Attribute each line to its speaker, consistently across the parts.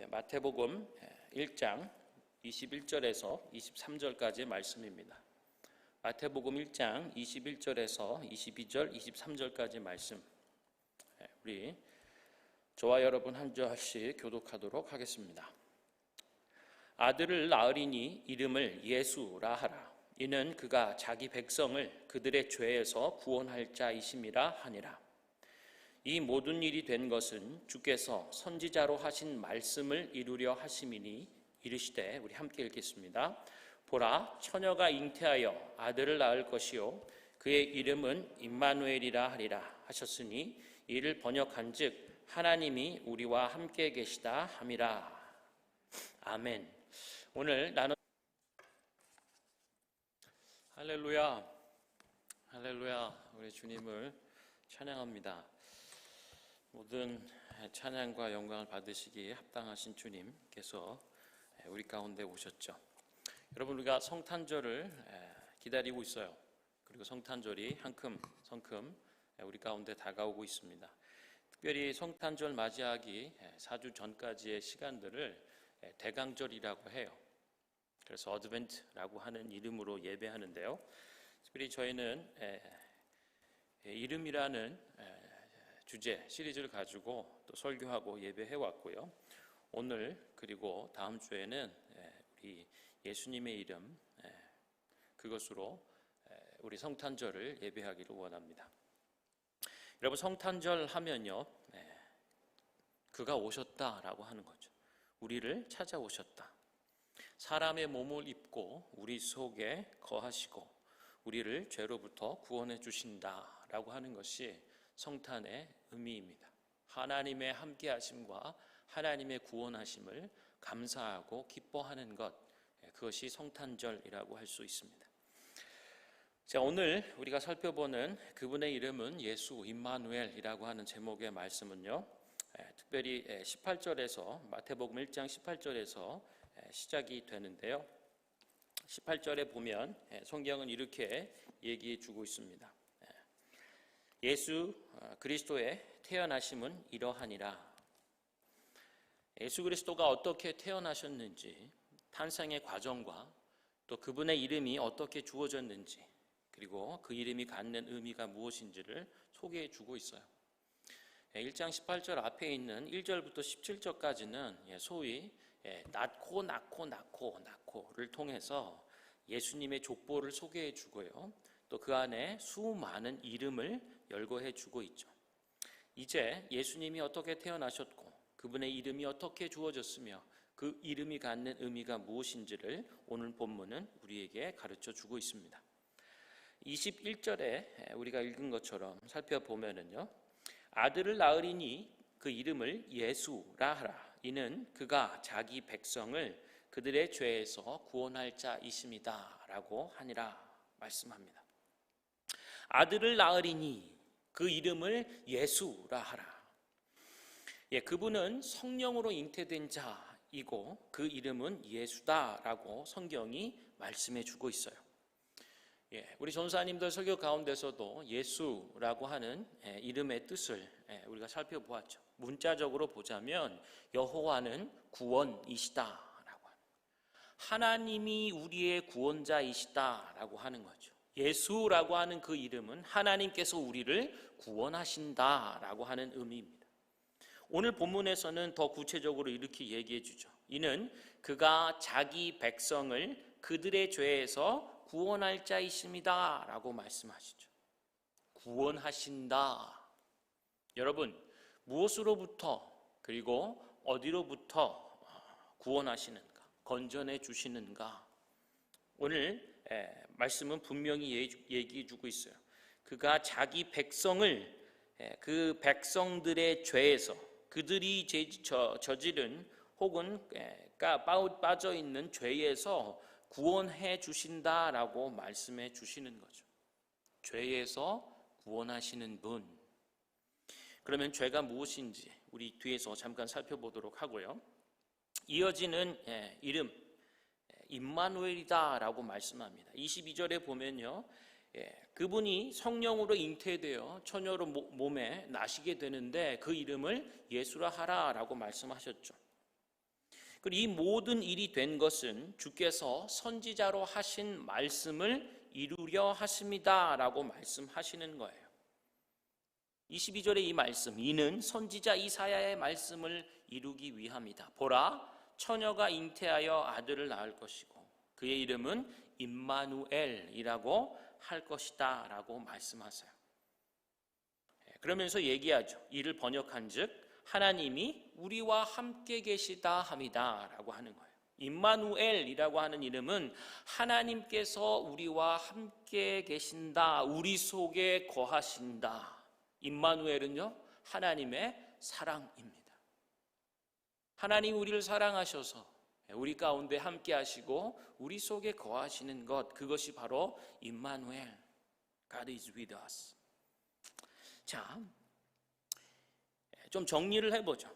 Speaker 1: 마태복음 1장 21절에서 23절까지의 말씀입니다. 마태복음 1장 21절에서 22절, 23절까지 말씀, 우리 저와 여러분 한 절씩 교독하도록 하겠습니다. 아들을 낳으리니 이름을 예수라 하라. 이는 그가 자기 백성을 그들의 죄에서 구원할 자이심이라 하니라. 이 모든 일이 된 것은 주께서 선지자로 하신 말씀을 이루려 하심이니 이르시되, 우리 함께 읽겠습니다. 보라, 처녀가 잉태하여 아들을 낳을 것이요 그의 이름은 임마누엘이라 하리라 하셨으니 이를 번역한즉 하나님이 우리와 함께 계시다 함이라. 아멘. 오늘 나는 할렐루야, 할렐루야, 우리 주님을 찬양합니다. 모든 찬양과 영광을 받으시기에 합당하신 주님께서 우리 가운데 오셨죠. 여러분, 우리가 성탄절을 기다리고 있어요. 그리고 성탄절이 한큼 성큼 우리 가운데 다가오고 있습니다. 특별히 성탄절 맞이하기 4주 전까지의 시간들을 대강절이라고 해요. 그래서 어드벤트라고 하는 이름으로 예배하는데요. 특별히 저희는 이름이라는 주제 시리즈를 가지고 또 설교하고 예배해 왔고요. 오늘 그리고 다음 주에는 우리 예수님의 이름, 그것으로 우리 성탄절을 예배하기를 원합니다. 여러분, 성탄절 하면요, 그가 오셨다라고 하는 거죠. 우리를 찾아오셨다. 사람의 몸을 입고 우리 속에 거하시고 우리를 죄로부터 구원해 주신다라고 하는 것이 성탄의 의미입니다. 하나님의 함께하심과 하나님의 구원하심을 감사하고 기뻐하는 것, 그것이 성탄절이라고 할 수 있습니다. 자, 오늘 우리가 살펴보는 그분의 이름은 예수 임마누엘이라고 하는 제목의 말씀은요, 특별히 18절에서 마태복음 1장 18절에서 시작이 되는데요. 18절에 보면 성경은 이렇게 얘기해 주고 있습니다. 예수 그리스도의 태어나심은 이러하니라. 예수 그리스도가 어떻게 태어나셨는지, 탄생의 과정과 또 그분의 이름이 어떻게 주어졌는지, 그리고 그 이름이 갖는 의미가 무엇인지를 소개해 주고 있어요. 1장 18절 앞에 있는 1절부터 17절까지는 소위 낳고를 통해서 예수님의 족보를 소개해 주고요. 또 그 안에 수많은 이름을 열거해 주고 있죠. 이제 예수님이 어떻게 태어나셨고 그분의 이름이 어떻게 주어졌으며 그 이름이 갖는 의미가 무엇인지를 오늘 본문은 우리에게 가르쳐 주고 있습니다. 21절에 우리가 읽은 것처럼 살펴보면은요, 아들을 낳으리니 그 이름을 예수라 하라. 이는 그가 자기 백성을 그들의 죄에서 구원할 자이심이다 라고 하니라 말씀합니다. 아들을 낳으리니 그 이름을 예수라 하라. 그분은 성령으로 잉태된 자이고 그 이름은 예수다라고 성경이 말씀해 주고 있어요. 우리 전사님들 설교 가운데서도 예수라고 하는 이름의 뜻을 우리가 살펴보았죠. 문자적으로 보자면 여호와는 구원이시다라고 하는, 하나님이 우리의 구원자이시다라고 하는 거죠. 예수라고 하는 그 이름은 하나님께서 우리를 구원하신다라고 하는 의미입니다. 오늘 본문에서는 더 구체적으로 이렇게 얘기해 주죠. 이는 그가 자기 백성을 그들의 죄에서 구원할 자이십니다 라고 말씀하시죠. 구원하신다. 여러분, 무엇으로부터 그리고 어디로부터 구원하시는가, 건져내 주시는가? 오늘 말씀은 분명히 얘기해 주고 있어요. 그가 자기 백성을 그 백성들의 죄에서, 그들이 저지른 혹은 빠져 있는 죄에서 구원해 주신다라고 말씀해 주시는 거죠. 죄에서 구원하시는 분. 그러면 죄가 무엇인지 우리 뒤에서 잠깐 살펴보도록 하고요. 이어지는 이름, 임마누엘이다 라고 말씀합니다. 22절에 보면요, 그분이 성령으로 잉태되어 처녀로 몸에 나시게 되는데 그 이름을 예수라 하라 라고 말씀하셨죠. 그리고 이 모든 일이 된 것은 주께서 선지자로 하신 말씀을 이루려 하십니다 라고 말씀하시는 거예요. 22절의 이 말씀, 이는 선지자 이사야의 말씀을 이루기 위함이다. 보라, 처녀가 잉태하여 아들을 낳을 것이고 그의 이름은 임마누엘이라고 할 것이다 라고 말씀하세요. 그러면서 얘기하죠. 이를 번역한즉 하나님이 우리와 함께 계시다 함이다 라고 하는 거예요. 임마누엘이라고 하는 이름은 하나님께서 우리와 함께 계신다, 우리 속에 거하신다. 임마누엘은요, 하나님의 사랑입니다. 하나님 우리를 사랑하셔서 우리 가운데 함께 하시고 우리 속에 거하시는 것, 그것이 바로 임마누엘, God is with us. 자, 좀 정리를 해보죠.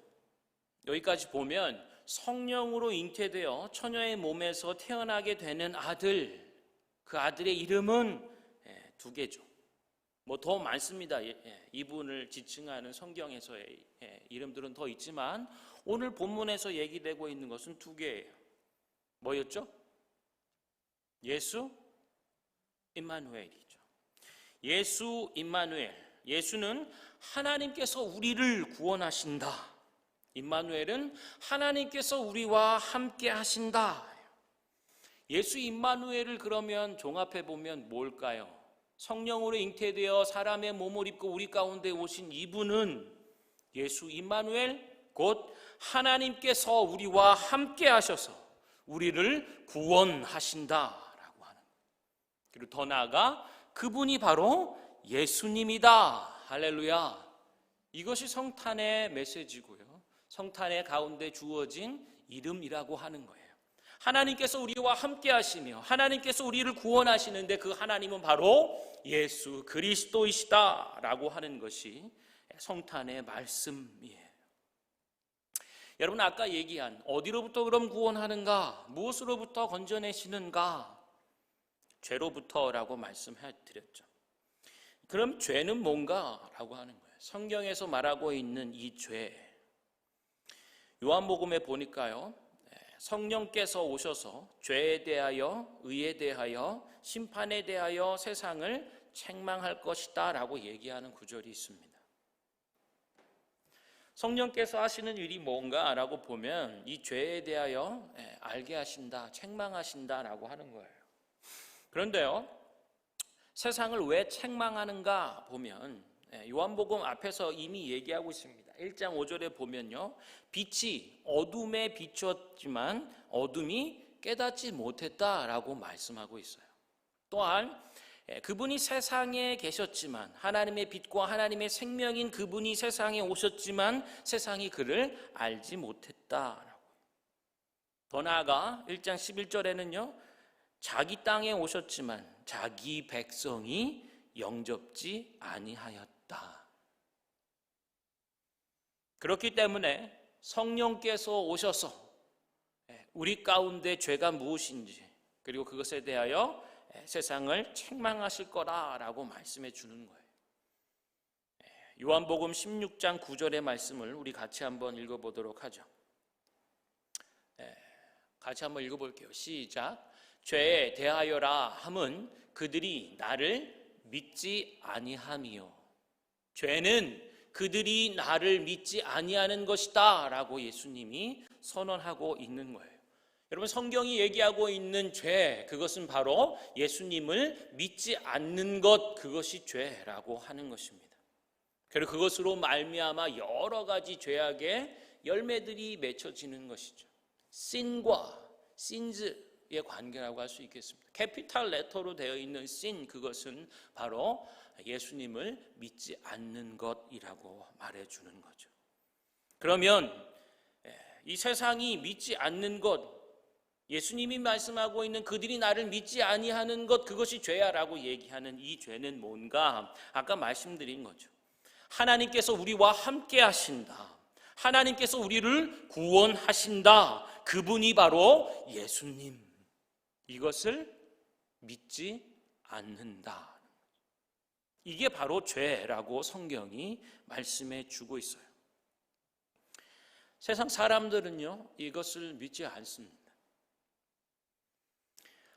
Speaker 1: 여기까지 보면 성령으로 잉태되어 처녀의 몸에서 태어나게 되는 아들, 그 아들의 이름은 두 개죠. 뭐 더 많습니다. 이분을 지칭하는 성경에서의 이름들은 더 있지만 오늘 본문에서 얘기되고 있는 것은 두 개예요. 뭐였죠? 예수 임마누엘이죠. 예수 임마누엘. 예수는 하나님께서 우리를 구원하신다. 임마누엘은 하나님께서 우리와 함께 하신다. 예수 임마누엘을 그러면 종합해 보면 뭘까요? 성령으로 잉태되어 사람의 몸을 입고 우리 가운데 오신 이분은 예수 임마누엘, 곧 하나님께서 우리와 함께 하셔서 우리를 구원하신다라고 하는 거예요. 그리고 더 나아가 그분이 바로 예수님이다. 할렐루야. 이것이 성탄의 메시지고요, 성탄의 가운데 주어진 이름이라고 하는 거예요. 하나님께서 우리와 함께 하시며 하나님께서 우리를 구원하시는데 그 하나님은 바로 예수 그리스도이시다라고 하는 것이 성탄의 말씀이에요. 여러분, 아까 얘기한 어디로부터 그럼 구원하는가, 무엇으로부터 건져내시는가? 죄로부터라고 말씀해 드렸죠. 그럼 죄는 뭔가라고 하는 거예요. 성경에서 말하고 있는 이 죄, 요한복음에 보니까요, 성령께서 오셔서 죄에 대하여, 의에 대하여, 심판에 대하여 세상을 책망할 것이다 라고 얘기하는 구절이 있습니다. 성령께서 하시는 일이 뭔가라고 보면 이 죄에 대하여 알게 하신다, 책망하신다 라고 하는 거예요. 그런데요, 세상을 왜 책망하는가 보면 요한복음 앞에서 이미 얘기하고 있습니다. 1장 5절에 보면요, 빛이 어둠에 비추었지만 어둠이 깨닫지 못했다라고 말씀하고 있어요. 또한 그분이 세상에 계셨지만 하나님의 빛과 하나님의 생명인 그분이 세상에 오셨지만 세상이 그를 알지 못했다라고. 더 나아가 1장 11절에는요, 자기 땅에 오셨지만 자기 백성이 영접지 아니하였다. 그렇기 때문에 성령께서 오셔서 우리 가운데 죄가 무엇인지, 그리고 그것에 대하여 세상을 책망하실 거라라고 말씀해 주는 거예요. 요한복음 16장 9절의 말씀을 우리 같이 한번 읽어보도록 하죠. 같이 한번 읽어볼게요. 시작. 죄에 대하여라 함은 그들이 나를 믿지 아니함이요. 죄는 그들이 나를 믿지 아니하는 것이다 라고 예수님이 선언하고 있는 거예요. 여러분, 성경이 얘기하고 있는 죄, 그것은 바로 예수님을 믿지 않는 것, 그것이 죄라고 하는 것입니다. 그리고 그것으로 말미암아 여러 가지 죄악의 열매들이 맺혀지는 것이죠. 신과 신즈의 관계라고 할 수 있겠습니다. 캐피탈 레터로 되어 있는 sin, 그것은 바로 예수님을 믿지 않는 것이라고 말해주는 거죠. 그러면 이 세상이 믿지 않는 것, 예수님이 말씀하고 있는 그들이 나를 믿지 아니하는 것, 그것이 죄야라고 얘기하는 이 죄는 뭔가? 아까 말씀드린 거죠. 하나님께서 우리와 함께 하신다, 하나님께서 우리를 구원하신다, 그분이 바로 예수님, 이것을 믿지 않는다. 이게 바로 죄라고 성경이 말씀해 주고 있어요. 세상 사람들은요, 이것을 믿지 않습니다.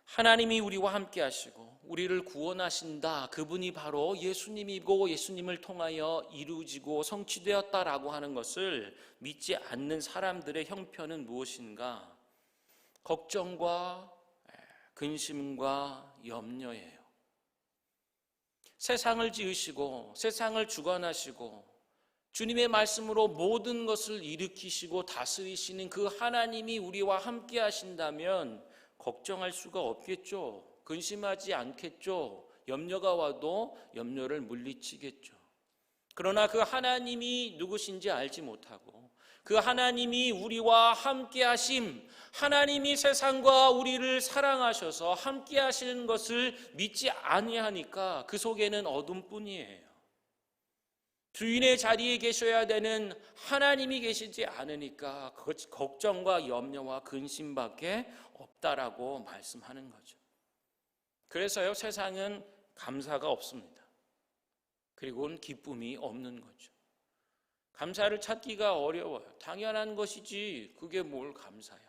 Speaker 1: 하나님이 우리와 함께 하시고 우리를 구원하신다, 그분이 바로 예수님이고 예수님을 통하여 이루어지고 성취되었다라고 하는 것을 믿지 않는 사람들의 형편은 무엇인가? 걱정과 근심과 염려예요. 세상을 지으시고 세상을 주관하시고 주님의 말씀으로 모든 것을 일으키시고 다스리시는 그 하나님이 우리와 함께 하신다면 걱정할 수가 없겠죠. 근심하지 않겠죠. 염려가 와도 염려를 물리치겠죠. 그러나 그 하나님이 누구신지 알지 못하고 그 하나님이 우리와 함께 하심, 하나님이 세상과 우리를 사랑하셔서 함께 하시는 것을 믿지 아니하니까 그 속에는 어둠뿐이에요. 주인의 자리에 계셔야 되는 하나님이 계시지 않으니까 걱정과 염려와 근심밖에 없다라고 말씀하는 거죠. 그래서요, 세상은 감사가 없습니다. 그리고는 기쁨이 없는 거죠. 감사를 찾기가 어려워요. 당연한 것이지 그게 뭘 감사야.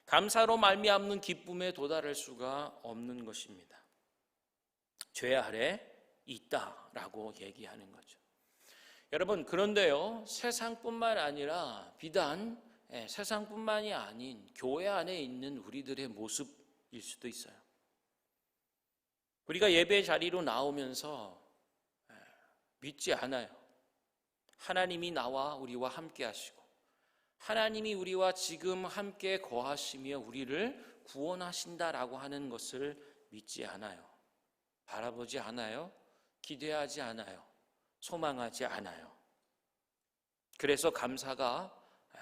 Speaker 1: 감사로 말미암는 기쁨에 도달할 수가 없는 것입니다. 죄 아래 있다라고 얘기하는 거죠. 여러분, 그런데요, 세상뿐만 아니라 비단 세상뿐만이 아닌 교회 안에 있는 우리들의 모습일 수도 있어요. 우리가 예배 자리로 나오면서 믿지 않아요. 하나님이 나와 우리와 함께 하시고 하나님이 우리와 지금 함께 거하시며 우리를 구원하신다라고 하는 것을 믿지 않아요. 바라보지 않아요. 기대하지 않아요. 소망하지 않아요. 그래서 감사가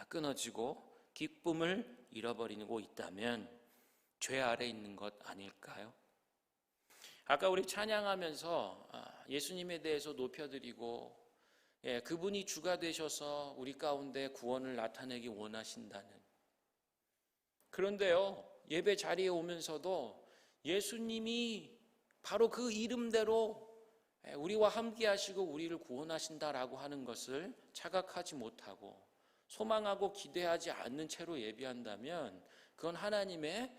Speaker 1: 끊어지고 기쁨을 잃어버리고 있다면 죄 아래 있는 것 아닐까요? 아까 우리 찬양하면서 예수님에 대해서 높여드리고 그분이 주가 되셔서 우리 가운데 구원을 나타내기 원하신다는, 그런데요, 예배 자리에 오면서도 예수님이 바로 그 이름대로 우리와 함께 하시고 우리를 구원하신다라고 하는 것을 착각하지 못하고 소망하고 기대하지 않는 채로 예배한다면 그건 하나님의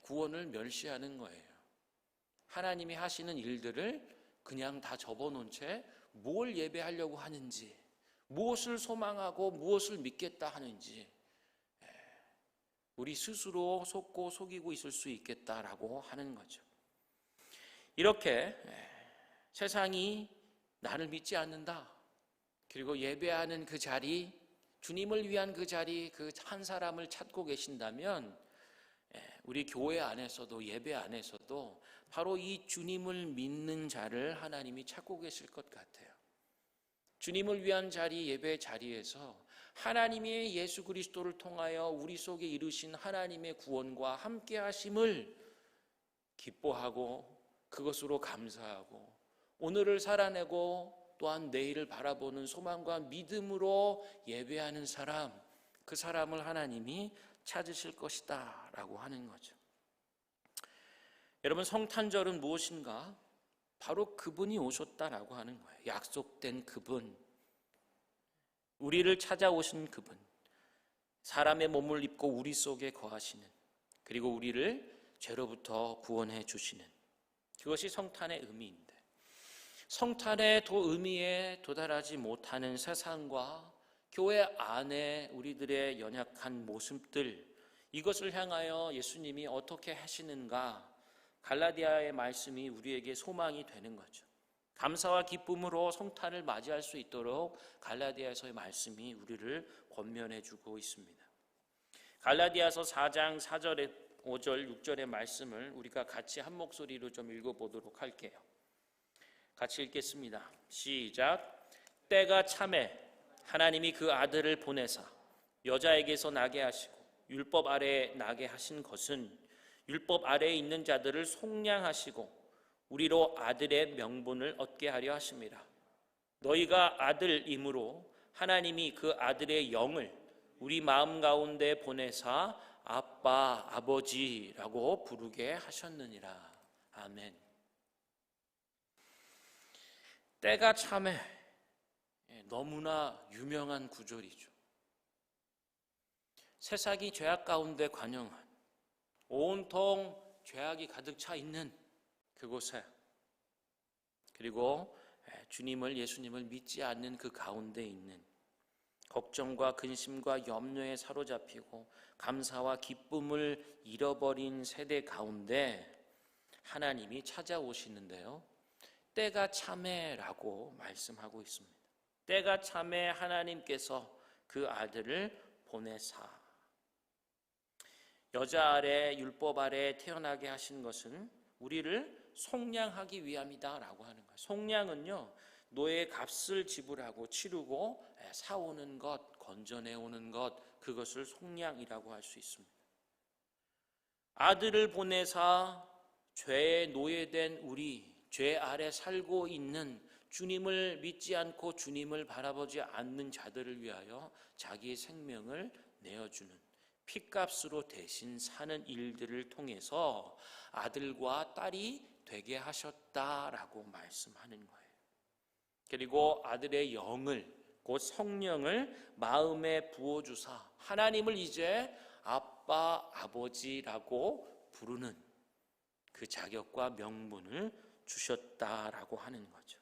Speaker 1: 구원을 멸시하는 거예요. 하나님이 하시는 일들을 그냥 다 접어놓은 채 뭘 예배하려고 하는지, 무엇을 소망하고 무엇을 믿겠다 하는지 우리 스스로 속고 속이고 있을 수 있겠다라고 하는 거죠. 이렇게 세상이 나를 믿지 않는다, 그리고 예배하는 그 자리, 주님을 위한 그 자리, 그 한 사람을 찾고 계신다면 우리 교회 안에서도 예배 안에서도 바로 이 주님을 믿는 자를 하나님이 찾고 계실 것 같아요. 주님을 위한 자리, 예배 자리에서 하나님의 예수 그리스도를 통하여 우리 속에 이루신 하나님의 구원과 함께 하심을 기뻐하고 그것으로 감사하고 오늘을 살아내고 또한 내일을 바라보는 소망과 믿음으로 예배하는 사람, 그 사람을 하나님이 찾으실 것이다 라고 하는 거죠. 여러분, 성탄절은 무엇인가? 바로 그분이 오셨다라고 하는 거예요. 약속된 그분, 우리를 찾아오신 그분, 사람의 몸을 입고 우리 속에 거하시는, 그리고 우리를 죄로부터 구원해 주시는, 그것이 성탄의 의미인데, 성탄의 의미에 도달하지 못하는 세상과 교회 안에 우리들의 연약한 모습들, 이것을 향하여 예수님이 어떻게 하시는가? 갈라디아의 말씀이 우리에게 소망이 되는 거죠. 감사와 기쁨으로 성탄을 맞이할 수 있도록 갈라디아서의 말씀이 우리를 권면해 주고 있습니다. 갈라디아서 4장 4절에 5절 6절의 말씀을 우리가 같이 한 목소리로 좀 읽어보도록 할게요. 같이 읽겠습니다. 시작. 때가 차매 하나님이 그 아들을 보내사 여자에게서 나게 하시고 율법 아래에 나게 하신 것은 율법 아래에 있는 자들을 속량하시고 우리로 아들의 명분을 얻게 하려 하십니다. 너희가 아들이므로 하나님이 그 아들의 영을 우리 마음 가운데 보내사 아빠, 아버지라고 부르게 하셨느니라. 아멘. 때가 참에 너무나 유명한 구절이죠. 세상이 죄악 가운데 관영한, 온통 죄악이 가득 차 있는 그곳에, 그리고 예수님을 믿지 않는 그 가운데 있는, 걱정과 근심과 염려에 사로잡히고 감사와 기쁨을 잃어버린 세대 가운데 하나님이 찾아오시는데요, 때가 참에라고 말씀하고 있습니다. 때가 참에 하나님께서 그 아들을 보내사, 여자 아래 율법 아래 태어나게 하신 것은 우리를 속량하기 위함이다 라고 하는 거예요. 속량은요, 노예의 값을 지불하고 치르고 사오는 것, 건져내오는 것, 그것을 속량이라고 할 수 있습니다. 아들을 보내사 죄의 노예된 우리, 죄 아래 살고 있는, 주님을 믿지 않고 주님을 바라보지 않는 자들을 위하여 자기의 생명을 내어주는, 핏값으로 대신 사는 일들을 통해서 아들과 딸이 되게 하셨다라고 말씀하는 거예요. 그리고 아들의 영을, 곧 성령을 마음에 부어주사 하나님을 이제 아빠, 아버지라고 부르는 그 자격과 명분을 주셨다라고 하는 거죠.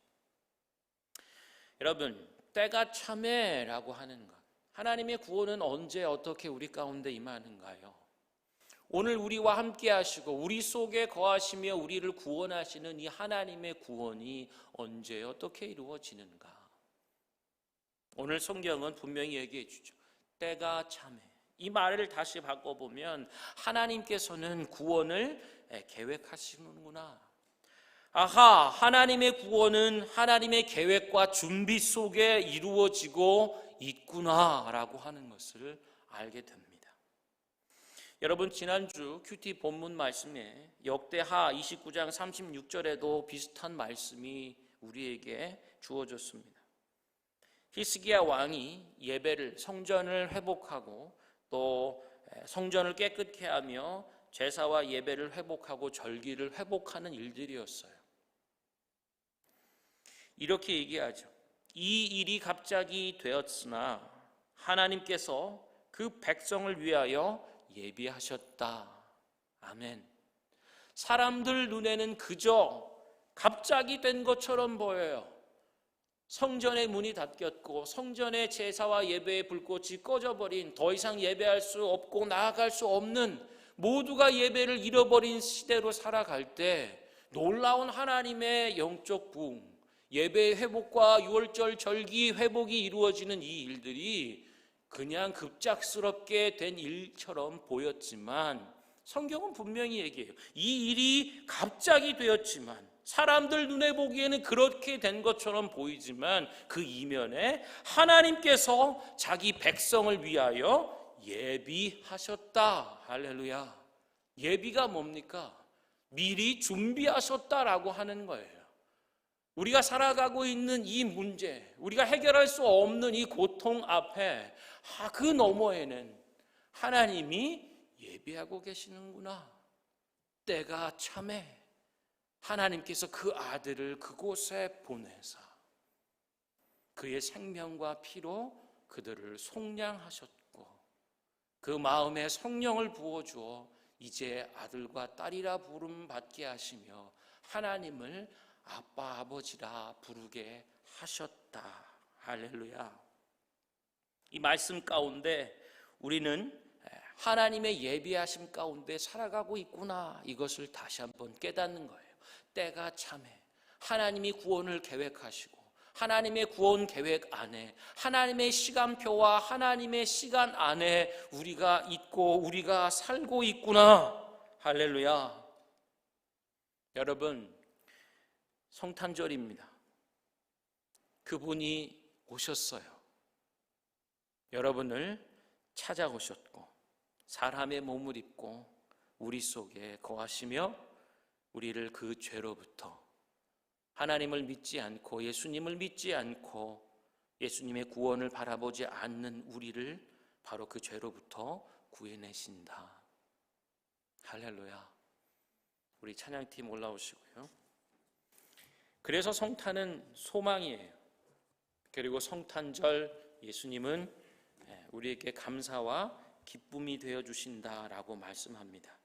Speaker 1: 여러분, 때가 참에라고 하는 것, 하나님의 구원은 언제 어떻게 우리 가운데 임하는가요? 오늘 우리와 함께 하시고 우리 속에 거하시며 우리를 구원하시는 이 하나님의 구원이 언제 어떻게 이루어지는가? 오늘 성경은 분명히 얘기해 주죠. 때가 참에. 이 말을 다시 바꿔보면 하나님께서는 구원을 계획하시는구나. 아하, 하나님의 구원은 하나님의 계획과 준비 속에 이루어지고 있구나라고 하는 것을 알게 됩니다. 여러분, 지난주 큐티 본문 말씀에 역대하 29장 36절에도 비슷한 말씀이 우리에게 주어졌습니다. 히스기야 왕이 예배를, 성전을 회복하고 또 성전을 깨끗게 하며 제사와 예배를 회복하고 절기를 회복하는 일들이었어요. 이렇게 얘기하죠. 이 일이 갑자기 되었으나 하나님께서 그 백성을 위하여 예비하셨다. 아멘. 사람들 눈에는 그저 갑자기 된 것처럼 보여요. 성전의 문이 닫혔고 성전의 제사와 예배의 불꽃이 꺼져버린, 더 이상 예배할 수 없고 나아갈 수 없는, 모두가 예배를 잃어버린 시대로 살아갈 때 놀라운 하나님의 영적 부흥, 예배 회복과 유월절 절기 회복이 이루어지는 이 일들이 그냥 급작스럽게 된 일처럼 보였지만 성경은 분명히 얘기해요. 이 일이 갑자기 되었지만, 사람들 눈에 보기에는 그렇게 된 것처럼 보이지만 그 이면에 하나님께서 자기 백성을 위하여 예비하셨다. 할렐루야. 예비가 뭡니까? 미리 준비하셨다라고 하는 거예요. 우리가 살아가고 있는 이 문제, 우리가 해결할 수 없는 이 고통 앞에 그 너머에는 하나님이 예비하고 계시는구나. 때가 참에 하나님께서 그 아들을 그곳에 보내사 그의 생명과 피로 그들을 속량하셨고 그 마음에 성령을 부어주어 이제 아들과 딸이라 부름 받게 하시며 하나님을 아빠, 아버지라 부르게 하셨다. 할렐루야. 이 말씀 가운데 우리는 하나님의 예비하심 가운데 살아가고 있구나, 이것을 다시 한번 깨닫는 거예요. 때가 참에 하나님이 구원을 계획하시고 하나님의 구원 계획 안에, 하나님의 시간표와 하나님의 시간 안에 우리가 있고 우리가 살고 있구나. 할렐루야. 여러분, 성탄절입니다. 그분이 오셨어요. 여러분을 찾아오셨고 사람의 몸을 입고 우리 속에 거하시며 우리를 그 죄로부터, 하나님을 믿지 않고 예수님을 믿지 않고 예수님의 구원을 바라보지 않는 우리를 바로 그 죄로부터 구해내신다. 할렐루야. 우리 찬양팀 올라오시고요. 그래서 성탄은 소망이에요. 그리고 성탄절 예수님은 우리에게 감사와 기쁨이 되어 주신다라고 말씀합니다.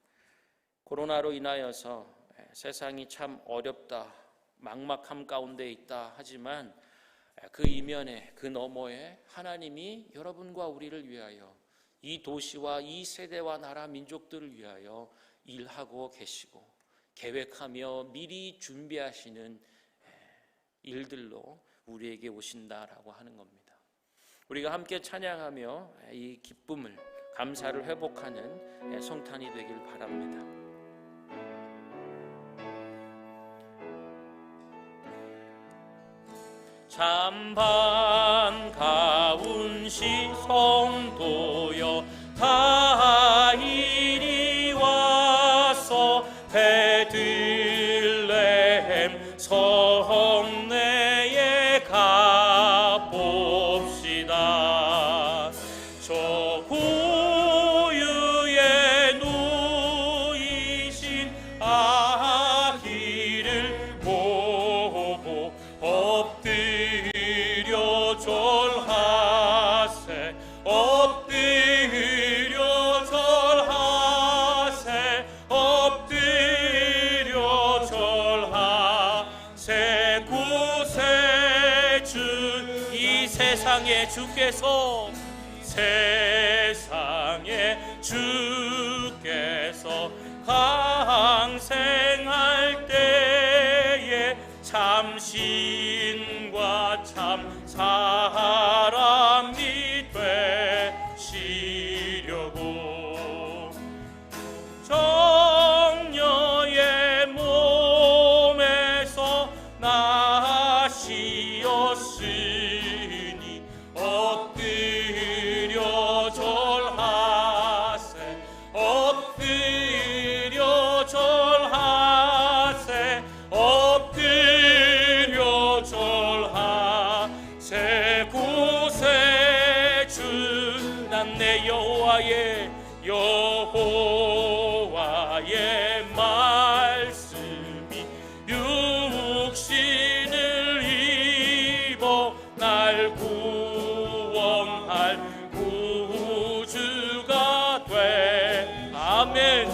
Speaker 1: 코로나로 인하여서 세상이 참 어렵다, 막막함 가운데 있다 하지만 그 이면에, 그 너머에 하나님이 여러분과 우리를 위하여, 이 도시와 이 세대와 나라 민족들을 위하여 일하고 계시고 계획하며 미리 준비하시는 일들로 우리에게 오신다라고 하는 겁니다. 우리가 함께 찬양하며 이 기쁨을, 감사를 회복하는 성탄이 되길 바랍니다. 참 반가운 시성도여 다 이리 와서 베들레헴 성내에 가봅시다. 저 구유에 누이신 아기를 보고 엎드려 절하세, 엎드려 절하세, 엎드려 절하세. 구세주 이 세상의 주께서, 세상의 주께서 강생할 때에 참 신과 참 사람이 되시려고 정녀의 몸에서 나시었으니 엎드려 절하세, 엎드려 절하세, 엎드려 절하세. 구세주 난 내 여호와의 말씀이 육신을 입어 날 구원할 구주가 돼. 아멘.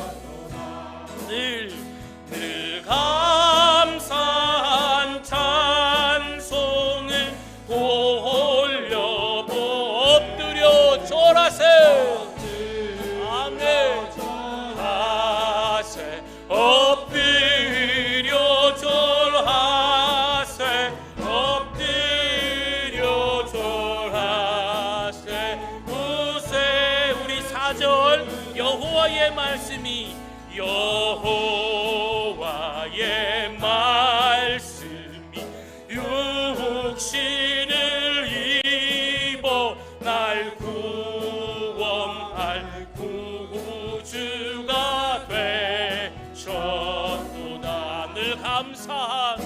Speaker 1: 늘 감사한 찬송을 돌려보 엎드려 절하세. 아멘. 절하세, 엎드려 절하세, 엎드려 절하세. 구세 우리 4절 여호와의 말씀이, 여호와의 말씀이 육신을 입어 날 구원할 구주가 되셨도다. 늘 감사한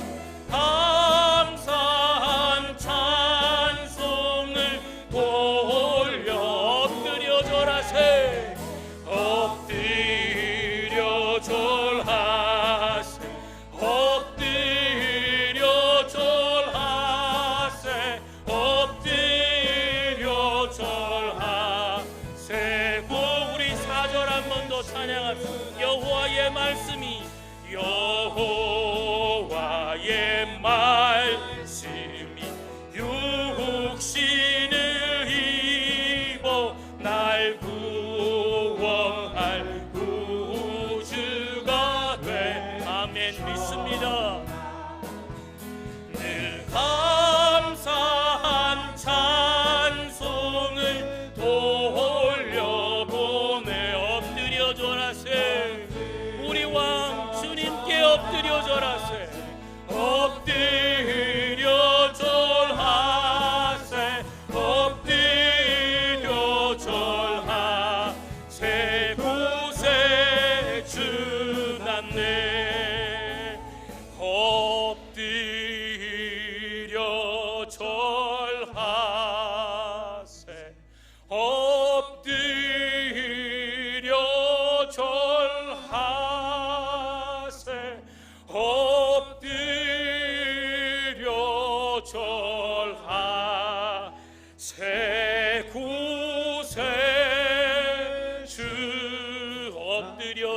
Speaker 1: 찬송을 돌려 엎드려 절하세, 엎드려 절하세, 엎드려 절하세, 엎드려 절하세. 우리 4절 한 번 더 찬양합시다. 여호와의 말씀이, 여호와의 말씀이 육신을 입어 날 구원할 구주가 돼. 아멘. 믿습니다. 늘 감사한 찬송을 돌려보내 엎드려 절하세. 우리 왕 주님께 엎드려 절하세.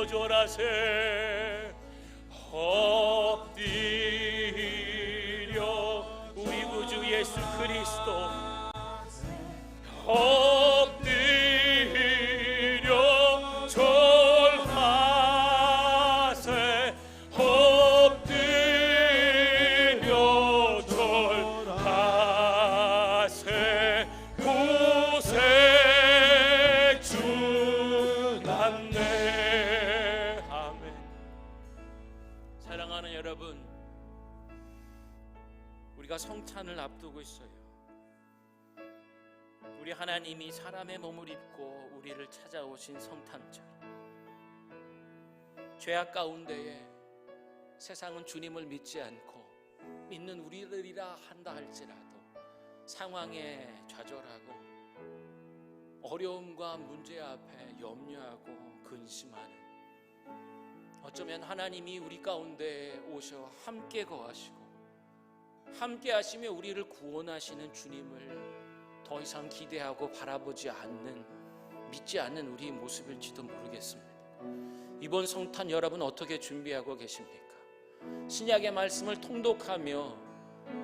Speaker 1: 절하세. 엎드려 우리 구주 예수 그리스도 엎드려 절하세. 엎드려 절하세. 구세 주났네. 아멘. 사랑하는 여러분, 우리가 성탄을 앞두고 있어요. 우리 하나님이 사람의 몸을 입고 우리를 찾아오신 성탄절. 죄악 가운데에 세상은 주님을 믿지 않고 믿는 우리들이라 한다 할지라도 상황에 좌절하고 어려움과 문제 앞에 염려하고 근심하는, 어쩌면 하나님이 우리 가운데 오셔 함께 거하시고 함께 하시며 우리를 구원하시는 주님을 더 이상 기대하고 바라보지 않는, 믿지 않는 우리의 모습일지도 모르겠습니다. 이번 성탄 여러분 어떻게 준비하고 계십니까? 신약의 말씀을 통독하며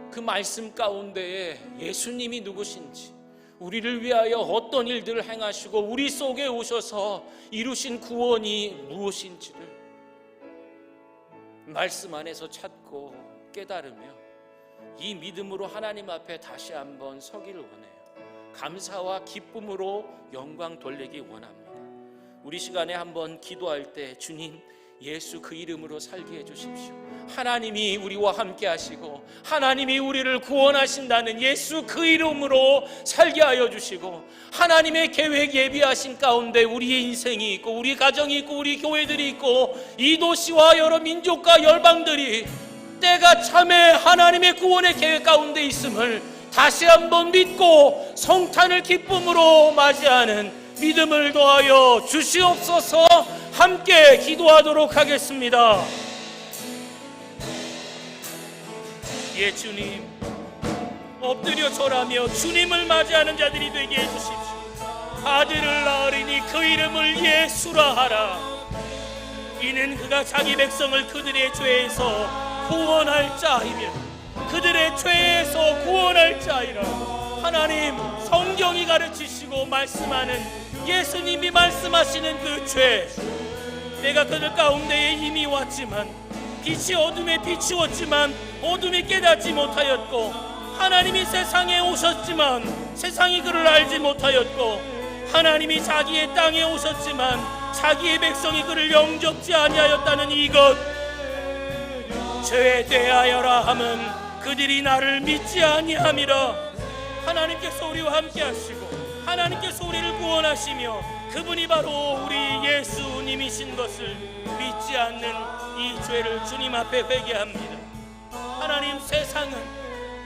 Speaker 1: 그 말씀 가운데에 예수님이 누구신지, 우리를 위하여 어떤 일들을 행하시고 우리 속에 오셔서 이루신 구원이 무엇인지를 말씀 안에서 찾고 깨달으며 이 믿음으로 하나님 앞에 다시 한번 서기를 원해요. 감사와 기쁨으로 영광 돌리기 원합니다. 우리 시간에 한번 기도할 때 주님 예수 그 이름으로 살게 해주십시오. 하나님이 우리와 함께 하시고 하나님이 우리를 구원하신다는 예수 그 이름으로 살게 하여 주시고, 하나님의 계획 예비하신 가운데 우리의 인생이 있고 우리 가정이 있고 우리 교회들이 있고 이 도시와 여러 민족과 열방들이 때가 참에 하나님의 구원의 계획 가운데 있음을 다시 한번 믿고 성탄을 기쁨으로 맞이하는 믿음을 더하여 주시옵소서. 함께 기도하도록 하겠습니다. 예 주님, 엎드려 절하며 주님을 맞이하는 자들이 되게 해주십시오. 아들을 낳으리니 그 이름을 예수라 하라. 이는 그가 자기 백성을 그들의 죄에서 구원할 자이며 그들의 죄에서 구원할 자이라. 하나님, 성경이 가르치시고 말씀하는 예수님이 말씀하시는 그 죄, 내가 그들 가운데에 이미 왔지만 빛이 어둠에 비추었지만 어둠이 깨닫지 못하였고, 하나님이 세상에 오셨지만 세상이 그를 알지 못하였고, 하나님이 자기의 땅에 오셨지만 자기의 백성이 그를 영접지 아니하였다는 이것, 죄에 대하여라 함은 그들이 나를 믿지 아니함이라. 하나님께서 우리와 함께 하시고 하나님께서 우리를 구원하시며 그분이 바로 우리 예수님이신 것을 믿지 않는 이 죄를 주님 앞에 회개합니다. 하나님, 세상은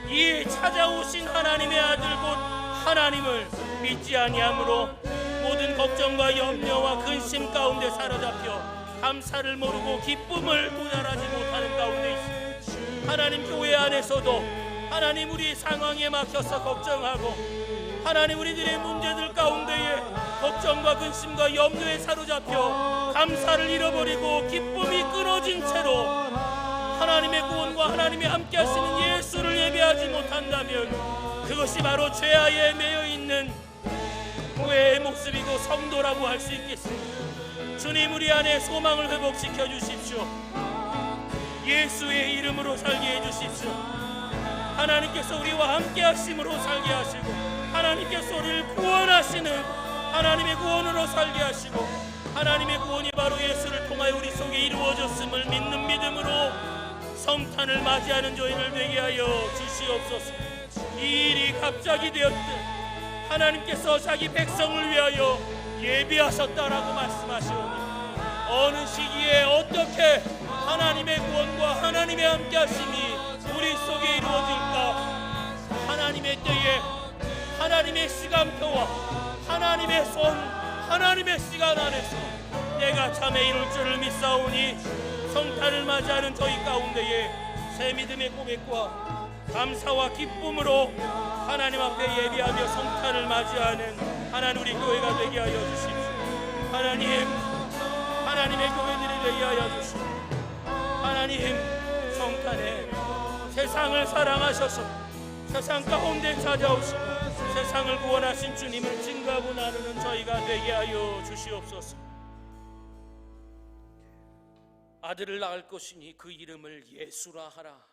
Speaker 1: 이 찾아오신 하나님의 아들 곧 하나님을 믿지 아니함으로 모든 걱정과 염려와 근심 가운데 사로잡혀 감사를 모르고 기쁨을 도달하지 못하는 가운데 있습니다. 하나님, 교회 안에서도 하나님 우리 상황에 막혀서 걱정하고 하나님 우리들의 문제들 가운데에 걱정과 근심과 염려에 사로잡혀 감사를 잃어버리고 기쁨이 끊어진 채로 하나님의 구원과 하나님이 함께 하시는 예수를 예배하지 못한다면 그것이 바로 죄아에 매여 있는 교회의 모습이고 성도라고 할 수 있겠습니다. 주님, 우리 안에 소망을 회복시켜 주십시오. 예수의 이름으로 살게 해주십시오. 하나님께서 우리와 함께 하심으로 살게 하시고 하나님께서 우리를 구원하시는 하나님의 구원으로 살게 하시고 하나님의 구원이 바로 예수를 통하여 우리 속에 이루어졌음을 믿는 믿음으로 성탄을 맞이하는 저희를 되게 하여 주시옵소서. 이 일이 갑자기 되었듯 하나님께서 자기 백성을 위하여 예비하셨다라고 말씀하시오니 어느 시기에 어떻게 하나님의 구원과 하나님의 함께하심이 우리 속에 이루어질까? 하나님의 때에 하나님의 시간표와 하나님의 손, 하나님의 시간 안에서 내가 참에 이룰 줄을 믿사오니 성탄을 맞이하는 저희 가운데에 새 믿음의 고백과 감사와 기쁨으로 하나님 앞에 예비하며 성탄을 맞이하는 하나님 우리 교회가 되게 하여 주십시오. 하나님 하나님의 교회들이 되게 하여 주시고, 하나님 성탄에 세상을 사랑하셔서 세상 가운데 찾아오시고 세상을 구원하신 주님을 증거하고 나누는 저희가 되게 하여 주시옵소서. 아들을 낳을 것이니 그 이름을 예수라 하라.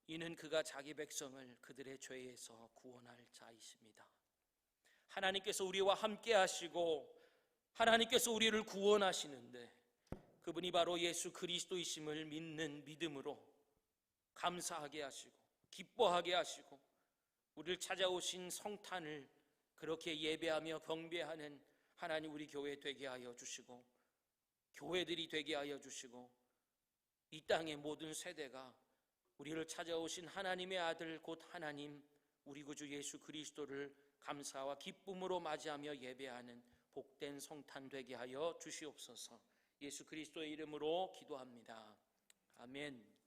Speaker 1: 이는 그가 자기 백성을 그들의 죄에서 구원할 자이십니다. 하나님께서 우리와 함께 하시고 하나님께서 우리를 구원하시는데, 그분이 바로 예수 그리스도이심을 믿는 믿음으로 감사하게 하시고 기뻐하게 하시고 우리를 찾아오신 성탄을 그렇게 예배하며 경배하는 하나님 우리 교회 되게 하여 주시고, 교회들이 되게 하여 주시고, 이 땅의 모든 세대가 우리를 찾아오신 하나님의 아들 곧 하나님 우리 구주 예수 그리스도를 감사와 기쁨으로 맞이하며 예배하는 복된 성탄 되게 하여 주시옵소서. 예수 그리스도의 이름으로 기도합니다. 아멘.